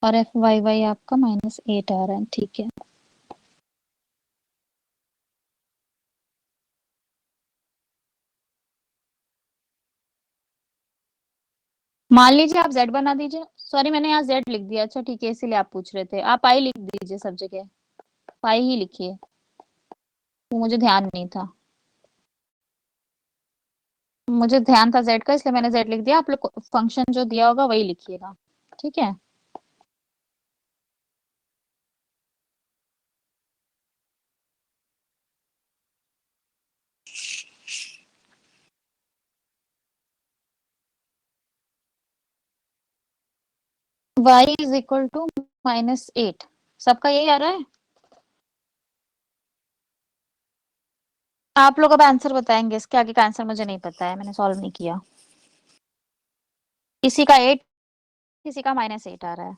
और एफ वाई वाई आपका -8 आ रहा है, ठीक है। मान लीजिए आप z बना दीजिए। सॉरी, मैंने यहाँ z लिख दिया। अच्छा ठीक है, इसीलिए आप पूछ रहे थे। आप पाई लिख दीजिए सब जगह, पाई ही लिखिए। वो मुझे ध्यान नहीं था। मुझे ध्यान था जेड का, इसलिए मैंने जेड लिख दिया। आप लोग फंक्शन जो दिया होगा वही लिखिएगा, ठीक है। y इज इक्वल टू -8, सबका यही आ रहा है। आप लोग अब आंसर बताएंगे, इसके आगे का आंसर मुझे नहीं पता है, मैंने सॉल्व नहीं किया। किसी का 8, किसी का -8 आ रहा है।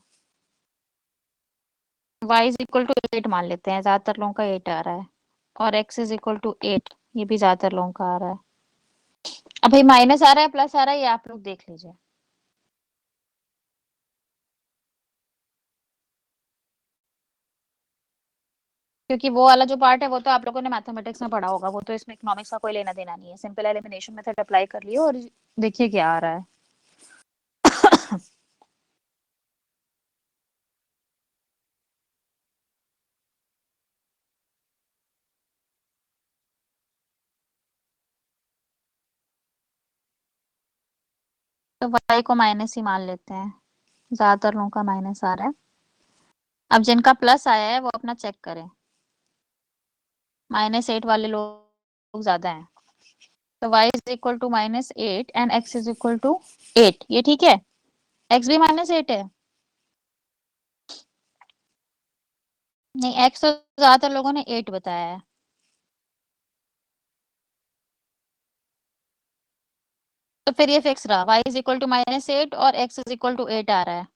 y इज इक्वल टू 8 मान लेते हैं, ज्यादातर लोगों का 8 आ रहा है। और x इज इक्वल टू 8, ये भी ज्यादातर लोगों का आ रहा है। अब भाई माइनस आ रहा है प्लस आ रहा है, ये आप लोग देख लीजिए। क्योंकि वो वाला जो पार्ट है वो तो आप लोगों ने मैथमेटिक्स में पढ़ा होगा, वो तो इसमें इकोनॉमिक्स का कोई लेना देना नहीं है। सिंपल एलिमिनेशन मेथड अप्लाई कर लियो और देखिए क्या आ रहा है। तो y को माइनस ही मान लेते हैं, ज्यादातर लोगों का माइनस आ रहा है। अब जिनका प्लस आया है वो अपना चेक करें। -8 वाले लोग ज्यादा हैं। तो y is equal to -8 and x is equal to 8, ये ठीक है। x भी -8 है। नहीं, x तो ज्यादातर लोगों ने 8 बताया है। तो फिर ये फिक्स रहा, y इज इक्वल टू -8 और x इज इक्वल टू 8 आ रहा है।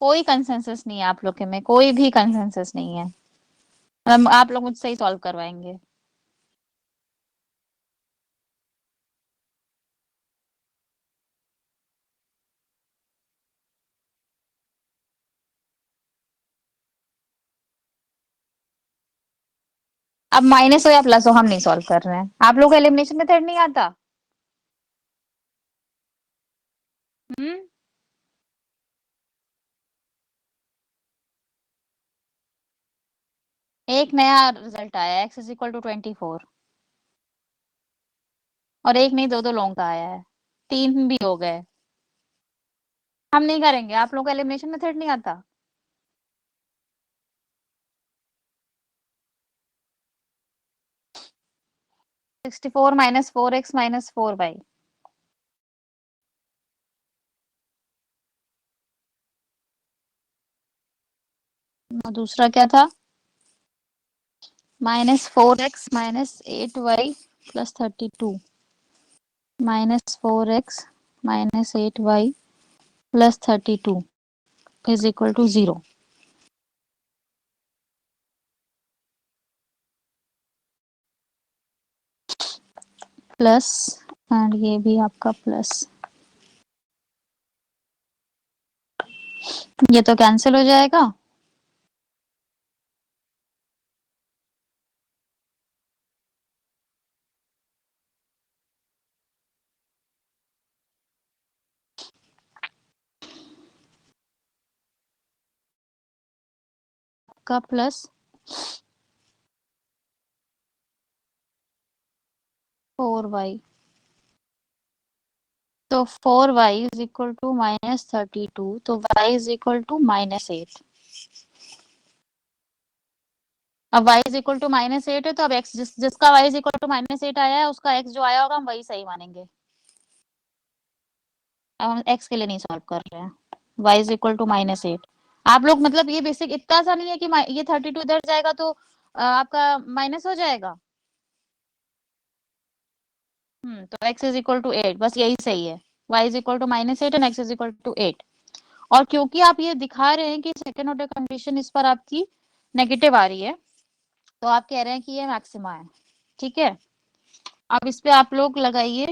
कोई कंसेंसस नहीं है आप लोग के में, कोई भी कंसेंसस नहीं है। हम आप लोग मुझसे ही सॉल्व करवाएंगे। अब माइनस हो या प्लस हो, हम नहीं सॉल्व कर रहे हैं। आप लोग को एलिमिनेशन मेथड नहीं आता। हम्म। एक नया रिजल्ट आया, x इज इक्वल टू 24। और एक नहीं, दो दो लोगों का आया है, 3 भी हो गए। हम नहीं करेंगे, आप लोगों को एलिमिनेशन मेथड नहीं आता। 64 -4x -4y। दूसरा क्या था? -4x -8y +32। -4x -8y +32 is equal to 0। Plus, and ये भी आपका प्लस। ये तो कैंसिल हो जाएगा। का प्लस 4y। तो 4y इज इक्वल टू -32, तो y इज इक्वल टू -8। अब y इज इक्वल टू -8 है, तो अब x जिसका y इज इक्वल टू -8 आया है, उसका x जो आया होगा हम वही सही मानेंगे। अब हम x के लिए नहीं सॉल्व कर रहे हैं। y is equal to -8। आप लोग मतलब ये बेसिक इतना सा नहीं है कि ये 32 इधर जाएगा तो आपका माइनस हो जाएगा। तो x इज इक्वल टू 8, बस यही सही है। y is equal to -8 and x is equal to 8। और क्योंकि आप ये दिखा रहे हैं कि सेकेंड ऑर्डर कंडीशन इस पर आपकी नेगेटिव आ रही है, तो आप कह रहे हैं कि ये मैक्सिमा है, ठीक है। अब इस पे आप लोग लगाइए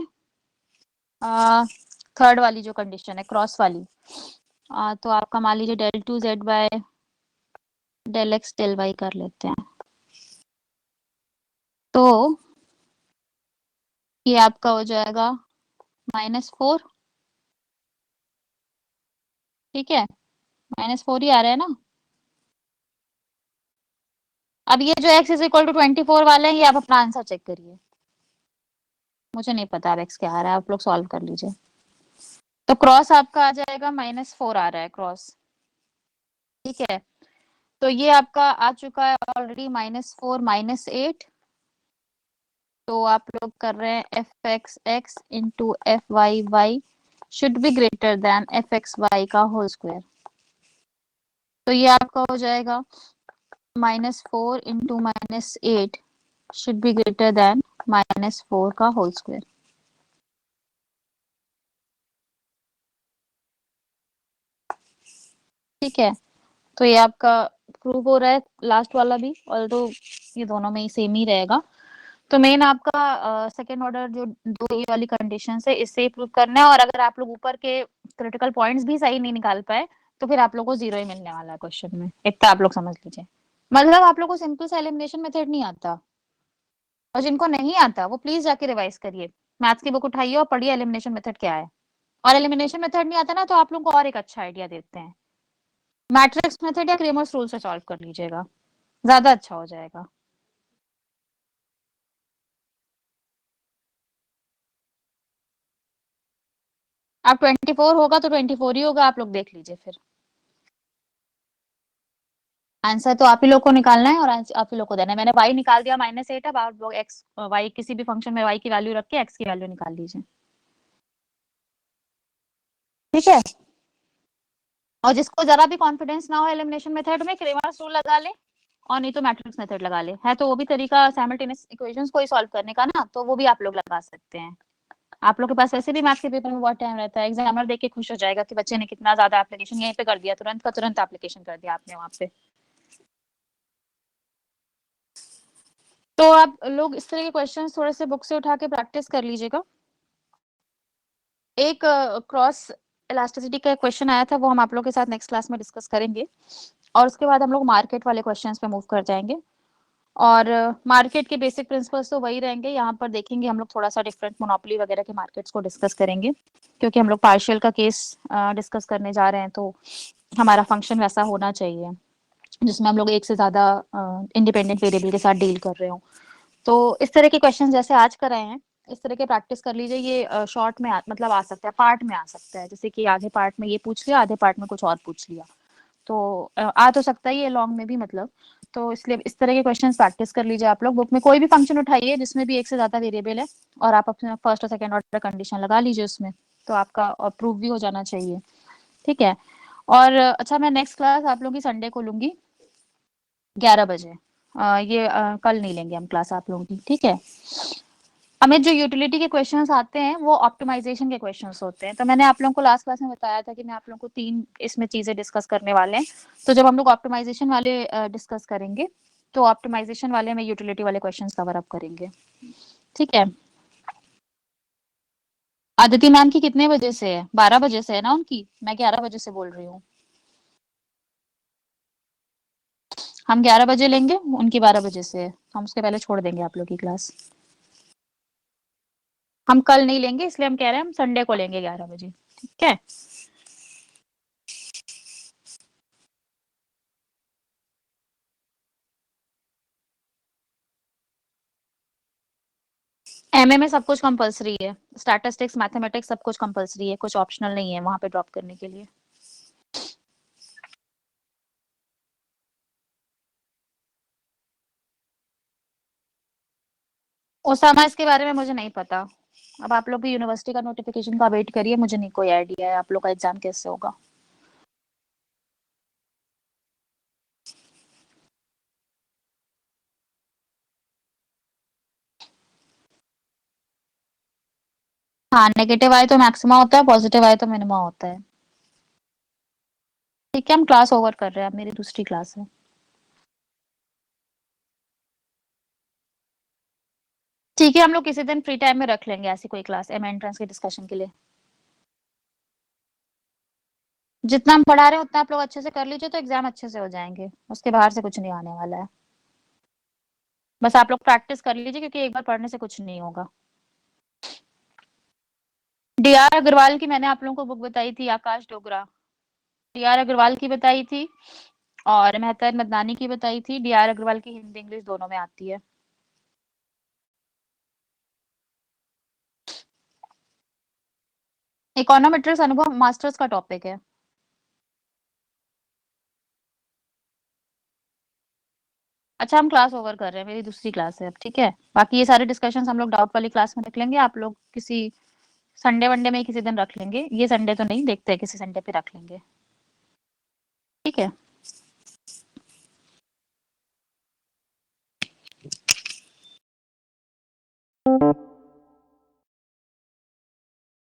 थर्ड वाली जो कंडीशन है, क्रॉस वाली। तो आपका मान लीजिए del2z by del x del y कर लेते हैं। तो ये आपका हो जाएगा -4, ठीक है। -4 ही आ रहा है ना। अब ये जो x इज इक्वल टू 24 वाला है, ये आप अपना आंसर चेक करिए, मुझे नहीं पता अब x क्या आ रहा है, आप लोग सॉल्व कर लीजिए। तो क्रॉस आपका आ जाएगा -4 आ रहा है क्रॉस, ठीक है। तो ये आपका आ चुका है ऑलरेडी -4 -8। तो आप लोग कर रहे हैं f x x into F Y y should be greater than f x Y का होल स्क्वायर। तो ये आपका हो जाएगा -4 into -8 should be greater than -4 का होल स्क्वायर। ठीक है, तो ये आपका प्रूव हो रहा है लास्ट वाला भी, ऑल्दो ये दोनों में ही सेम ही रहेगा। तो मेन आपका सेकेंड ऑर्डर जो दो ये वाली कंडीशन है इससे प्रूव करना है, और अगर आप लोग ऊपर के क्रिटिकल पॉइंट्स भी सही नहीं निकाल पाए तो फिर आप लोग को 0 ही मिलने वाला है क्वेश्चन में, इतना आप लोग समझ लीजिए। मतलब आप लोग को सिंपल सा एलिमिनेशन मेथड नहीं आता, और जिनको नहीं आता वो प्लीज जाके रिवाइज करिए, मैथ्स की बुक उठाइए और पढ़िए एलिमिनेशन मेथड क्या है। और एलिमिनेशन मेथड नहीं आता ना तो आप लोग को और एक अच्छा आइडिया देते हैं, मैट्रिक्स मेथड या क्रेमर्स रूल से सॉल्व कर लीजिएगा, ज्यादा अच्छा हो जाएगा। अब 24 होगा तो 24 ही होगा, आप लोग देख लीजिए फिर। आंसर तो आप ही लोग को निकालना है और आप ही लोग को देना है। मैंने y निकाल दिया -8, अब आप लोग x y किसी भी फंक्शन में y की वैल्यू रख के x की वैल्यू निकाल लीजिए, ठीक है। और जिसको जरा भी कॉन्फिडेंस ना हो एलिमिनेशन मेथड में, क्रेमर्स रूल लगा ले, और नहीं तो मैट्रिक्स मेथड लगा ले, है तो वो भी तरीका साइमल्टेनियस इक्वेशंस को ही सॉल्व करने का ना, तो वो भी आप लोग लगा सकते हैं। आप लोग के पास वैसे भी मैथ्स के पेपर में बहुत टाइम रहता है, एग्जामिनर देख के खुश हो जाएगा कि बच्चे ने कितना ज्यादा एप्लीकेशन यहीं पे कर दिया, तुरंत का तुरंत एप्लीकेशन कर दिया आपने वहां पे। तो आप लोग इस तरह के क्वेश्चन थोड़े से बुक से उठा के प्रैक्टिस कर लीजिएगा। एक क्रॉस इलास्टिसिटी का क्वेश्चन आया था, वो हम आप लोग के साथ नेक्स्ट क्लास में डिस्कस करेंगे, और उसके बाद हम लोग मार्केट वाले क्वेश्चंस पे मूव कर जाएंगे। और मार्केट के बेसिक प्रिंसिपल्स तो वही रहेंगे, यहाँ पर देखेंगे हम लोग थोड़ा सा डिफरेंट मोनोपोली वगैरह के मार्केट्स को डिस्कस करेंगे, क्योंकि हम लोग पार्शियल का केस डिस्कस करने जा रहे हैं, तो हमारा फंक्शन वैसा होना चाहिए जिसमें हम लोग एक से ज्यादा इंडिपेंडेंट वेरिएबल के साथ डील कर रहे हो। तो इस तरह के क्वेश्चन जैसे आज कराए हैं, इस तरह के प्रैक्टिस कर लीजिए। ये शॉर्ट में मतलब आ सकता है, पार्ट में आ सकता है, जैसे कि आधे पार्ट में ये पूछ लिया, आधे पार्ट में कुछ और पूछ लिया, तो आ तो सकता है ये लॉन्ग में भी, मतलब। तो इसलिए इस तरह के क्वेश्चन प्रैक्टिस कर लीजिए आप लोग। बुक में कोई भी फंक्शन उठाइए जिसमें भी एक से ज्यादा वेरिएबल है, और आप अपना फर्स्ट और सेकंड ऑर्डर कंडीशन लगा लीजिए उसमें, तो आपका अप्रूव भी हो जाना चाहिए, ठीक है। और अच्छा, मैं नेक्स्ट क्लास आप लोगों की संडे को लूंगी 11 बजे। ये कल नहीं लेंगे हम क्लास आप लोगों की, ठीक है। हमें जो यूटिलिटी के क्वेश्चंस आते हैं वो ऑप्टिमाइजेशन के क्वेश्चंस होते हैं। तो मैंने आप लोगों को लास्ट क्लास में बताया था कि मैं आप लोगों को 3 इसमें चीजें डिस्कस करने वाले हैं। तो जब हम लोग ऑप्टिमाइजेशन वाले डिस्कस करेंगे, तो ऑप्टिमाइजेशन वाले में यूटिलिटी वाले क्वेश्चंस कवर अप करेंगे, ठीक है। आदिति मैम की कितने बजे से है? 12 बजे से है ना उनकी, मैं 11 बजे से बोल रही हूँ। हम 11 बजे लेंगे, उनकी 12 बजे से है, हम उसके पहले छोड़ देंगे आप लोग की क्लास। हम कल नहीं लेंगे, इसलिए हम कह रहे हैं हम संडे को लेंगे 11 बजे, ठीक है। एमए में सब कुछ कंपलसरी है, स्टैटिस्टिक्स मैथमेटिक्स सब कुछ कंपलसरी है, कुछ ऑप्शनल नहीं है वहां पे ड्रॉप करने के लिए। ओसामा इसके बारे में मुझे नहीं पता, अब आप लोग भी यूनिवर्सिटी का नोटिफिकेशन का वेट करिए, मुझे नहीं कोई आइडिया है आप लोग का एग्जाम कैसे होगा। हाँ, नेगेटिव आए तो मैक्सिमा होता है, पॉजिटिव आए तो मिनिमा होता है। ठीक है, हम क्लास ओवर कर रहे हैं, अब मेरी दूसरी क्लास है। ठीक है, हम लोग किसी दिन फ्री टाइम में रख लेंगे ऐसी कोई क्लास एम एंट्रेंस के डिस्कशन के लिए। जितना हम पढ़ा रहे हैं उतना आप लोग अच्छे से कर लीजिए, तो एग्जाम अच्छे से हो जाएंगे, उसके बाहर से कुछ नहीं आने वाला है। बस आप लोग प्रैक्टिस कर लीजिए, क्योंकि एक बार पढ़ने से कुछ नहीं होगा। डीआर अग्रवाल की मैंने आप लोगों को बुक बताई थी, आकाश डोगरा। डीआर अग्रवाल की बताई थी, और मेहतर मदनानी की बताई थी, डीआर अग्रवाल की हिंदी इंग्लिश दोनों में आती है। इकोनोमेट्रिक्स अनुभव मास्टर्स का टॉपिक है। अच्छा, हम क्लास ओवर कर रहे हैं, मेरी दूसरी क्लास है अब, ठीक है। बाकी ये सारे डिस्कशंस हम लोग डाउट वाली क्लास में रख लेंगे, आप लोग किसी संडे वनडे में किसी दिन रख लेंगे, ये संडे तो नहीं, देखते हैं किसी संडे पे रख लेंगे। ठीक है।